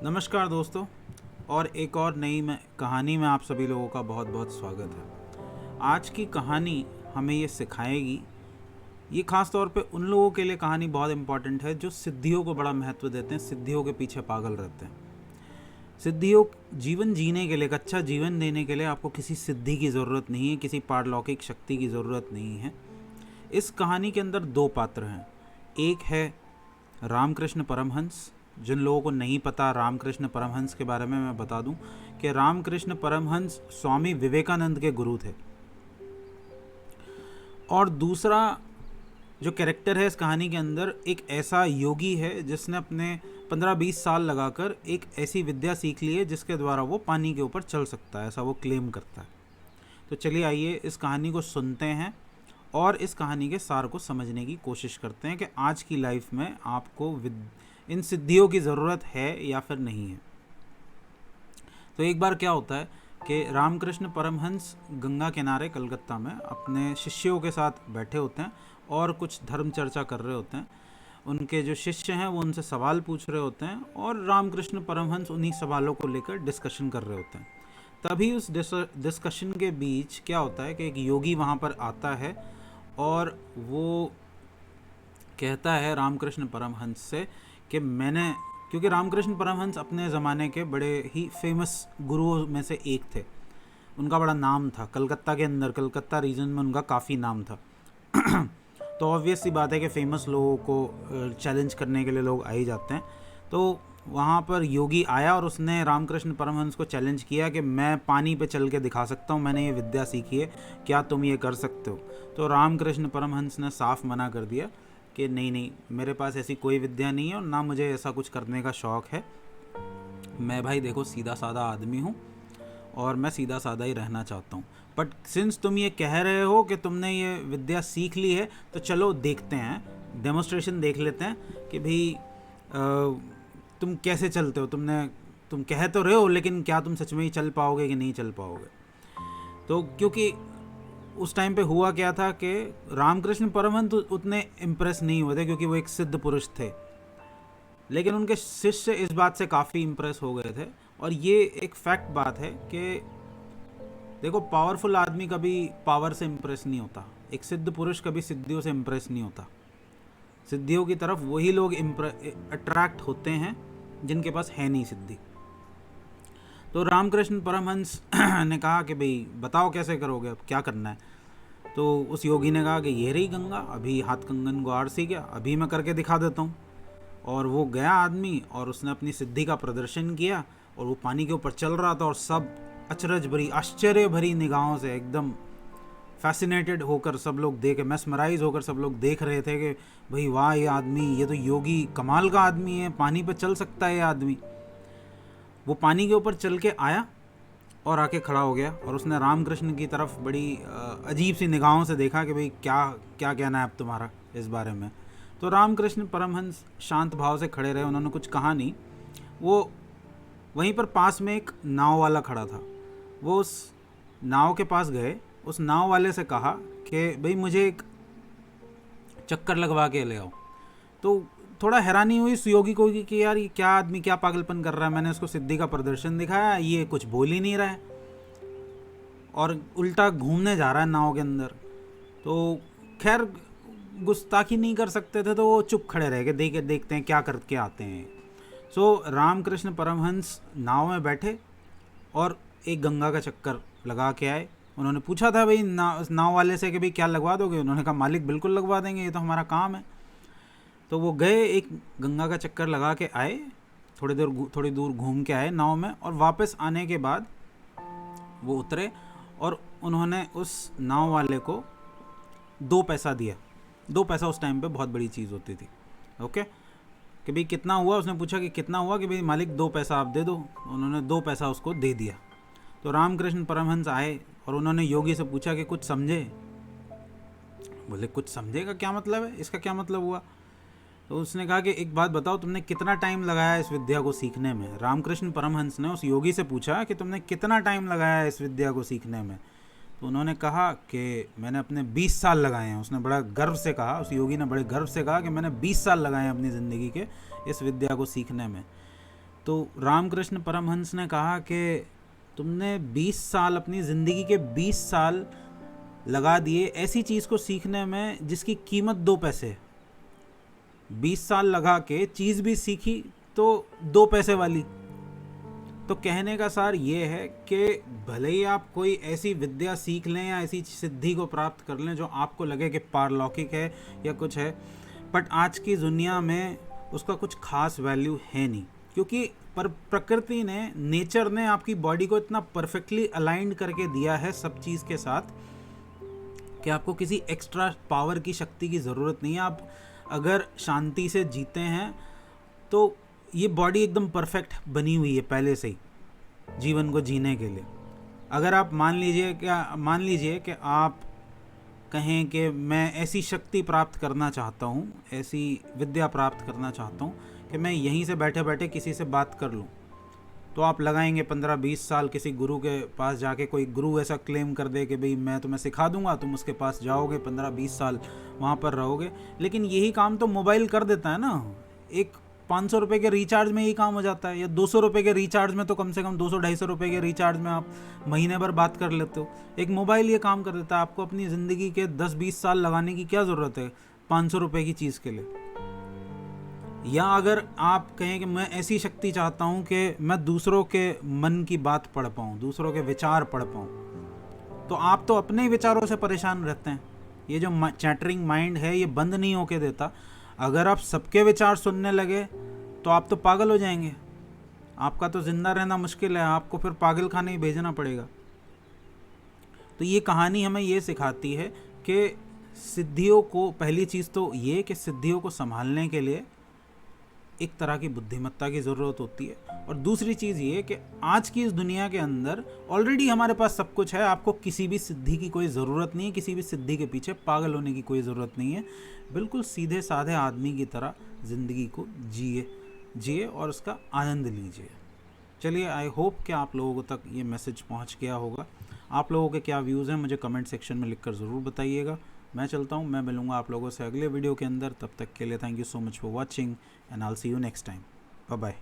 नमस्कार दोस्तों। और एक और नई कहानी में आप सभी लोगों का बहुत बहुत स्वागत है। आज की कहानी हमें ये सिखाएगी, ये ख़ास तौर पे उन लोगों के लिए कहानी बहुत इम्पॉर्टेंट है जो सिद्धियों को बड़ा महत्व देते हैं, सिद्धियों के पीछे पागल रहते हैं। सिद्धियों जीवन जीने के लिए, एक अच्छा जीवन देने के लिए आपको किसी सिद्धि की ज़रूरत नहीं है, किसी पारलौकिक शक्ति की ज़रूरत नहीं है। इस कहानी के अंदर दो पात्र हैं। एक है रामकृष्ण परमहंस। जिन लोगों को नहीं पता रामकृष्ण परमहंस के बारे में, मैं बता दूं कि रामकृष्ण परमहंस स्वामी विवेकानंद के गुरु थे। और दूसरा जो कैरेक्टर है इस कहानी के अंदर, एक ऐसा योगी है जिसने अपने 15-20 साल लगाकर एक ऐसी विद्या सीख ली है जिसके द्वारा वो पानी के ऊपर चल सकता है, ऐसा वो क्लेम करता है। तो चलिए आइए इस कहानी को सुनते हैं और इस कहानी के सार को समझने की कोशिश करते हैं कि आज की लाइफ में आपको इन सिद्धियों की ज़रूरत है या फिर नहीं है। तो एक बार क्या होता है कि रामकृष्ण परमहंस गंगा किनारे कलकत्ता में अपने शिष्यों के साथ बैठे होते हैं और कुछ धर्म चर्चा कर रहे होते हैं। उनके जो शिष्य हैं वो उनसे सवाल पूछ रहे होते हैं और रामकृष्ण परमहंस उन्हीं सवालों को लेकर डिस्कशन कर रहे होते हैं। तभी उस डिस्कशन के बीच क्या होता है कि एक योगी वहाँ पर आता है और वो कहता है रामकृष्ण परमहंस से कि क्योंकि रामकृष्ण परमहंस अपने ज़माने के बड़े ही फेमस गुरुओं में से एक थे। उनका बड़ा नाम था कलकत्ता के अंदर, कलकत्ता रीजन में उनका काफ़ी नाम था। तो ऑब्वियस सी बात है कि फ़ेमस लोगों को चैलेंज करने के लिए लोग आ ही जाते हैं। तो वहाँ पर योगी आया और उसने रामकृष्ण परमहंस को चैलेंज किया कि मैं पानी पे चल के दिखा सकता हूँ, मैंने ये विद्या सीखी है, क्या तुम ये कर सकते हो? तो रामकृष्ण परमहंस ने साफ मना कर दिया कि नहीं, मेरे पास ऐसी कोई विद्या नहीं है और ना मुझे ऐसा कुछ करने का शौक़ है। मैं भाई देखो सीधा साधा आदमी हूँ और मैं सीधा साधा ही रहना चाहता हूँ। बट सिंस तुम ये कह रहे हो कि तुमने ये विद्या सीख ली है तो चलो देखते हैं, डेमोस्ट्रेशन देख लेते हैं कि भाई तुम कैसे चलते हो। तुम कह तो रहे हो लेकिन क्या तुम सच में ही चल पाओगे कि नहीं चल पाओगे? तो क्योंकि उस टाइम पे हुआ क्या था कि रामकृष्ण परमहंस उतने इम्प्रेस नहीं हुए थे क्योंकि वो एक सिद्ध पुरुष थे, लेकिन उनके शिष्य इस बात से काफ़ी इम्प्रेस हो गए थे। और ये एक फैक्ट बात है कि देखो, पावरफुल आदमी कभी पावर से इम्प्रेस नहीं होता, एक सिद्ध पुरुष कभी सिद्धियों से इम्प्रेस नहीं होता। सिद्धियों की तरफ वही लोग अट्रैक्ट होते हैं जिनके पास है नहीं सिद्धि। तो रामकृष्ण परमहंस ने कहा कि भाई बताओ कैसे करोगे, अब क्या करना है? तो उस योगी ने कहा कि ये रही गंगा, अभी हाथ कंगन को आरसी गया, अभी मैं करके दिखा देता हूँ। और वो गया आदमी और उसने अपनी सिद्धि का प्रदर्शन किया और वो पानी के ऊपर चल रहा था और सब अचरज भरी, आश्चर्य भरी निगाहों से एकदम फैसिनेटेड होकर सब लोग मेस्मराइज होकर सब लोग देख रहे थे कि भाई वाह, ये आदमी, ये तो योगी कमाल का आदमी है, पानी पे चल सकता है ये आदमी। वो पानी के ऊपर चल के आया और आके खड़ा हो गया और उसने रामकृष्ण की तरफ बड़ी अजीब सी निगाहों से देखा कि भाई क्या क्या कहना है अब तुम्हारा इस बारे में। तो रामकृष्ण परमहंस शांत भाव से खड़े रहे, उन्होंने कुछ कहा नहीं। वो वहीं पर पास में एक नाव वाला खड़ा था, वो उस नाव के पास गए, उस नाव वाले से कहा कि भाई मुझे एक चक्कर लगवा के ले आओ। तो थोड़ा हैरानी हुई उस योगी को कि यार ये क्या आदमी, क्या पागलपन कर रहा है, मैंने उसको सिद्धि का प्रदर्शन दिखाया, ये कुछ बोल ही नहीं रहा है और उल्टा घूमने जा रहा है नाव के अंदर। तो खैर गुस्ताखी नहीं कर सकते थे तो वो चुप खड़े रह गए, देखते हैं क्या करके आते हैं। सो रामकृष्ण परमहंस नाव में बैठे और एक गंगा का चक्कर लगा के आए। उन्होंने पूछा था भाई नाव वाले से कि भाई क्या लगवा दोगे? उन्होंने कहा मालिक बिल्कुल लगवा देंगे, ये तो हमारा काम है। तो वो गए, एक गंगा का चक्कर लगा के आए, थोड़ी दूर घूम के आए नाव में, और वापस आने के बाद वो उतरे और उन्होंने उस नाव वाले को 2 पैसा दिया। 2 पैसा उस टाइम पे बहुत बड़ी चीज़ होती थी। ओके, कि भाई कितना हुआ? उसने पूछा कि कितना हुआ? कि भाई मालिक 2 पैसा आप दे दो। उन्होंने 2 पैसा उसको दे दिया। तो रामकृष्ण परमहंस आए और उन्होंने योगी से पूछा कि कुछ समझे? बोले कुछ समझे का क्या मतलब है, इसका क्या मतलब हुआ? तो उसने कहा कि एक बात बताओ, तुमने कितना टाइम लगाया इस विद्या को सीखने में? रामकृष्ण परमहंस ने उस योगी से पूछा कि तुमने कितना टाइम लगाया इस विद्या को सीखने में? तो उन्होंने कहा कि मैंने अपने 20 साल लगाए हैं। उसने बड़ा गर्व से कहा, उस योगी ने बड़े गर्व से कहा कि मैंने 20 साल लगाए हैं अपनी ज़िंदगी के इस विद्या को सीखने में। तो रामकृष्ण परमहंस ने कहा कि तुमने 20 साल, अपनी ज़िंदगी के 20 साल लगा दिए ऐसी चीज़ को सीखने में जिसकी कीमत 2 पैसे। 20 साल लगा के चीज़ भी सीखी तो 2 पैसे वाली। तो कहने का सार ये है कि भले ही आप कोई ऐसी विद्या सीख लें या ऐसी सिद्धि को प्राप्त कर लें जो आपको लगे कि पारलौकिक है या कुछ है, बट आज की दुनिया में उसका कुछ खास वैल्यू है नहीं, क्योंकि प्रकृति ने, नेचर ने आपकी बॉडी को इतना परफेक्टली अलाइंड करके दिया है सब चीज़ के साथ कि आपको किसी एक्स्ट्रा पावर की, शक्ति की ज़रूरत नहीं है। आप अगर शांति से जीते हैं तो ये बॉडी एकदम परफेक्ट बनी हुई है पहले से ही जीवन को जीने के लिए। अगर आप मान लीजिए कि आप कहें कि मैं ऐसी शक्ति प्राप्त करना चाहता हूँ, ऐसी विद्या प्राप्त करना चाहता हूँ कि मैं यहीं से बैठे बैठे किसी से बात कर लूँ, तो आप लगाएंगे 15-20 साल किसी गुरु के पास जाके। कोई गुरु ऐसा क्लेम कर दे कि भाई मैं तुम्हें सिखा दूंगा, तुम उसके पास जाओगे, 15-20 साल वहाँ पर रहोगे। लेकिन यही काम तो मोबाइल कर देता है ना। एक 500 रुपये के रिचार्ज में यही काम हो जाता है, या 200 रुपये के रिचार्ज में तो कम से कम 200-250 रुपये के रिचार्ज में आप महीने भर बात कर लेते हो। एक मोबाइल ये काम कर देता है। आपको अपनी ज़िंदगी के 10-20 साल लगाने की क्या ज़रूरत है 500 रुपये की चीज़ के लिए। या अगर आप कहें कि मैं ऐसी शक्ति चाहता हूँ कि मैं दूसरों के मन की बात पढ़ पाऊँ, दूसरों के विचार पढ़ पाऊँ, तो आप तो अपने ही विचारों से परेशान रहते हैं। ये जो चैटरिंग माइंड है ये बंद नहीं होके देता। अगर आप सबके विचार सुनने लगे तो आप तो पागल हो जाएंगे। आपका तो जिंदा रहना मुश्किल है, आपको फिर पागल खाने ही भेजना पड़ेगा। तो ये कहानी हमें ये सिखाती है कि सिद्धियों को, पहली चीज़ तो ये कि सिद्धियों को संभालने के लिए एक तरह की बुद्धिमत्ता की ज़रूरत होती है, और दूसरी चीज़ ये कि आज की इस दुनिया के अंदर ऑलरेडी हमारे पास सब कुछ है। आपको किसी भी सिद्धि की कोई ज़रूरत नहीं है, किसी भी सिद्धि के पीछे पागल होने की कोई ज़रूरत नहीं है। बिल्कुल सीधे साधे आदमी की तरह ज़िंदगी को जिए और उसका आनंद लीजिए। चलिए, आई होप कि आप लोगों तक ये मैसेज पहुंच गया होगा। आप लोगों के क्या व्यूज़ हैं मुझे कमेंट सेक्शन में लिखकर ज़रूर बताइएगा। मैं चलता हूँ, मैं मिलूँगा आप लोगों से अगले वीडियो के अंदर। तब तक के लिए thank you so much for watching and I will see you next time. Bye bye.